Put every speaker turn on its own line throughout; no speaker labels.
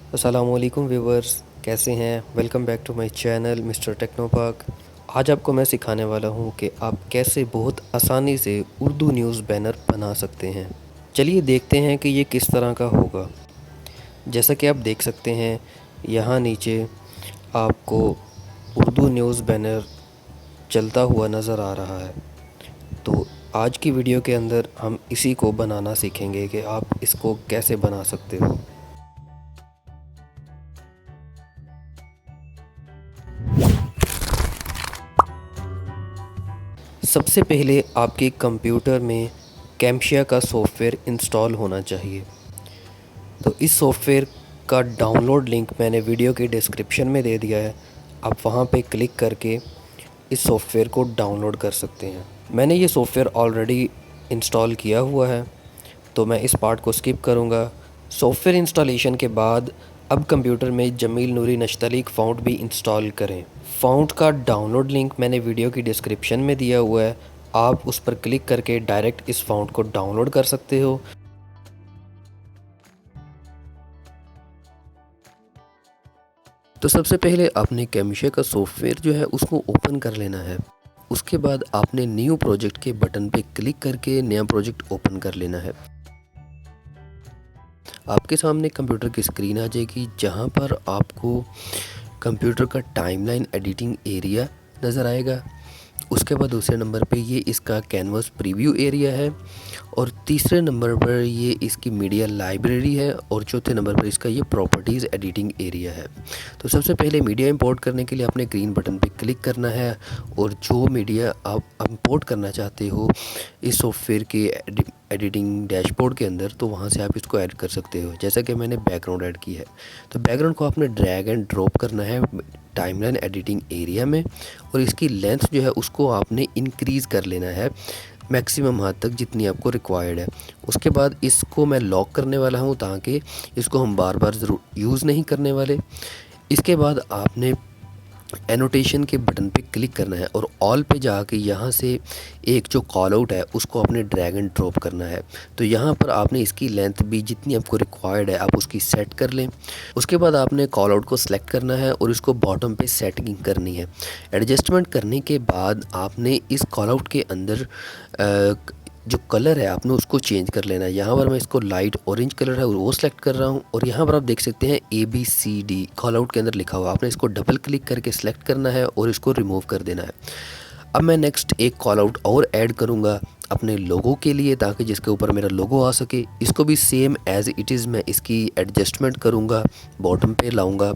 अस्सलाम वालेकुम व्यूवर्स, कैसे हैं। Welcome back to my channel mister Technopark. आज आपको मैं सिखाने वाला हूं कि आप कैसे बहुत आसानी से उर्दू न्यूज़ बैनर बना सकते हैं। चलिए देखते हैं कि ये किस तरह का होगा। जैसा कि आप देख सकते हैं, यहाँ नीचे आपको उर्दू न्यूज़ बैनर चलता हुआ नज़र आ रहा है। तो आज की वीडियो के अंदर हम इसी को बनाना सीखेंगे कि आप इसको कैसे बना सकते हो। सबसे पहले आपके कंप्यूटर में कैमशिया का सॉफ्टवेयर इंस्टॉल होना चाहिए। तो इस सॉफ्टवेयर का डाउनलोड लिंक मैंने वीडियो के डिस्क्रिप्शन में दे दिया है। आप वहां पे क्लिक करके इस सॉफ्टवेयर को डाउनलोड कर सकते हैं। मैंने ये सॉफ्टवेयर ऑलरेडी इंस्टॉल किया हुआ है, तो मैं इस पार्ट को स्किप करूँगा। सॉफ्टवेयर इंस्टॉलेशन के बाद अब कंप्यूटर में जमील नूरी नश्तलीक फ़ॉन्ट भी इंस्टॉल करें। फ़ॉन्ट का डाउनलोड लिंक मैंने वीडियो की डिस्क्रिप्शन में दिया हुआ है। आप उस पर क्लिक करके डायरेक्ट इस फ़ॉन्ट को डाउनलोड कर सकते हो। तो सबसे पहले आपने कैमशिया का सॉफ्टवेयर जो है उसको ओपन कर लेना है। उसके बाद आपने न्यू प्रोजेक्ट के बटन पे क्लिक करके नया प्रोजेक्ट ओपन कर लेना है। आपके सामने कंप्यूटर की स्क्रीन आ जाएगी, जहां पर आपको कंप्यूटर का टाइमलाइन एडिटिंग एरिया नज़र आएगा। उसके बाद दूसरे नंबर पे ये इसका कैनवास प्रीव्यू एरिया है, और तीसरे नंबर पर ये इसकी मीडिया लाइब्रेरी है, और चौथे नंबर पर इसका ये प्रॉपर्टीज़ एडिटिंग एरिया है। तो सबसे पहले मीडिया इंपोर्ट करने के लिए आपने ग्रीन बटन पे क्लिक करना है, और जो मीडिया आप इंपोर्ट करना चाहते हो इस सॉफ्टवेयर के एडिटिंग डैशबोर्ड के अंदर, तो वहाँ से आप इसको ऐड कर सकते हो। जैसा कि मैंने बैकग्राउंड ऐड की है, तो बैकग्राउंड को आपने ड्रैग एंड ड्रॉप करना है टाइमलाइन एडिटिंग एरिया में, और इसकी लेंथ जो है उसको आपने इंक्रीज़ कर लेना है मैक्सिमम हद तक जितनी आपको रिक्वायर्ड है। उसके बाद इसको मैं लॉक करने वाला हूँ, ताकि इसको हम बार बार ज़रूर यूज़ नहीं करने वाले। इसके बाद आपने एनोटेशन के बटन पे क्लिक करना है, और ऑल पे जाके यहाँ से एक जो कॉल आउट है उसको आपने ड्रैग एंड ड्रॉप करना है। तो यहाँ पर आपने इसकी लेंथ भी जितनी आपको रिक्वायर्ड है आप उसकी सेट कर लें। उसके बाद आपने कॉल आउट को सिलेक्ट करना है और इसको बॉटम पे सेटिंग करनी है। एडजस्टमेंट करने के बाद आपने इस कॉल आउट के अंदर जो कलर है आपने उसको चेंज कर लेना है। यहाँ पर मैं इसको लाइट ऑरेंज कलर है वो सेलेक्ट कर रहा हूँ, और यहाँ पर आप देख सकते हैं ABCD कॉल आउट के अंदर लिखा हुआ। आपने इसको डबल क्लिक करके सिलेक्ट करना है और इसको रिमूव कर देना है। अब मैं नेक्स्ट एक कॉल आउट और ऐड करूँगा अपने लोगो के लिए, ताकि जिसके ऊपर मेरा लोगो आ सके। इसको भी सेम एज़ इट इज़ मैं इसकी एडजस्टमेंट करूँगा, बॉटम पे लाऊँगा,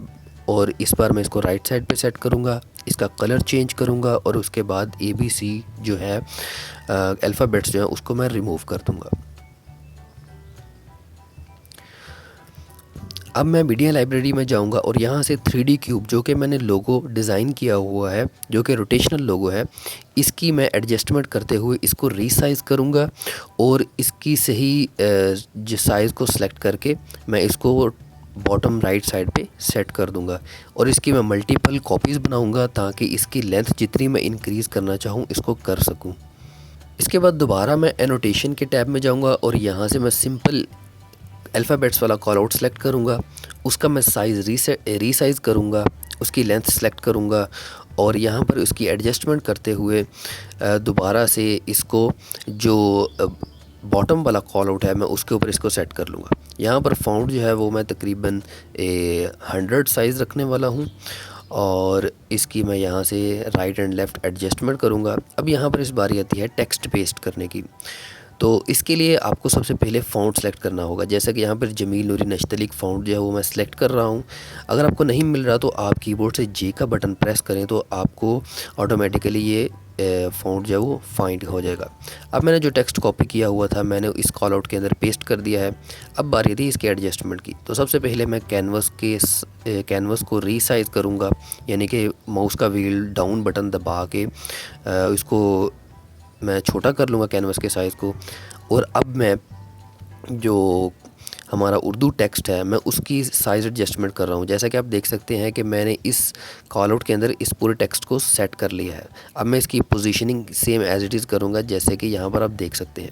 और इस बार मैं इसको राइट साइड पे सेट करूँगा। इसका कलर चेंज करूँगा, और उसके बाद ABC जो है अल्फ़ाबेट्स जो है उसको मैं रिमूव कर दूँगा। अब मैं मीडिया लाइब्रेरी में जाऊंगा, और यहाँ से 3D क्यूब जो कि मैंने लोगो डिज़ाइन किया हुआ है, जो कि रोटेशनल लोगो है, इसकी मैं एडजस्टमेंट करते हुए इसको रीसाइज़ करूँगा, और इसकी सही जो साइज़ को सिलेक्ट करके मैं इसको बॉटम राइट साइड पे सेट कर दूंगा, और इसकी मैं मल्टीपल कॉपीज़ बनाऊंगा, ताकि इसकी लेंथ जितनी मैं इंक्रीज़ करना चाहूँ इसको कर सकूँ। इसके बाद दोबारा मैं एनोटेशन के टैब में जाऊंगा, और यहाँ से मैं सिंपल अल्फ़ाबेट्स वाला कॉल आउट सेलेक्ट करूँगा। उसका मैं साइज़ रीसाइज़ करूँगा, उसकी लेंथ सेलेक्ट करूँगा, और यहाँ पर उसकी एडजस्टमेंट करते हुए दोबारा से इसको जो बॉटम वाला कॉल आउट है मैं उसके ऊपर इसको सेट कर लूँगा। यहाँ पर फ़ॉन्ट जो है वो मैं तकरीबन 100 साइज़ रखने वाला हूँ, और इसकी मैं यहाँ से राइट एंड लेफ़्ट एडजस्टमेंट करूँगा। अब यहाँ पर इस बारी आती है टेक्स्ट पेस्ट करने की। तो इसके लिए आपको सबसे पहले फ़ॉन्ट सेलेक्ट करना होगा। जैसा कि यहाँ पर जमील नूरी नश्तलीक फ़ॉन्ट जो है वो मैं सेलेक्ट कर रहा हूँ। अगर आपको नहीं मिल रहा तो आप कीबोर्ड से J का बटन प्रेस करें, तो आपको ऑटोमेटिकली ये फ़ॉन्ट जो है वो फाइंड हो जाएगा। अब मैंने जो टेक्स्ट कॉपी किया हुआ था मैंने इस कॉल आउट के अंदर पेस्ट कर दिया है। अब बारी थी इसके एडजस्टमेंट की। तो सबसे पहले मैं कैनवस को रीसाइज़ करूँगा, यानी कि माउस का व्हील डाउन बटन दबा के इसको मैं छोटा कर लूँगा कैनवस के साइज़ को। और अब मैं जो हमारा उर्दू टेक्स्ट है मैं उसकी साइज़ एडजस्टमेंट कर रहा हूँ। जैसा कि आप देख सकते हैं कि मैंने इस कॉल आउट के अंदर इस पूरे टेक्स्ट को सेट कर लिया है। अब मैं इसकी positioning same as it is करूँगा, जैसे कि यहाँ पर आप देख सकते हैं।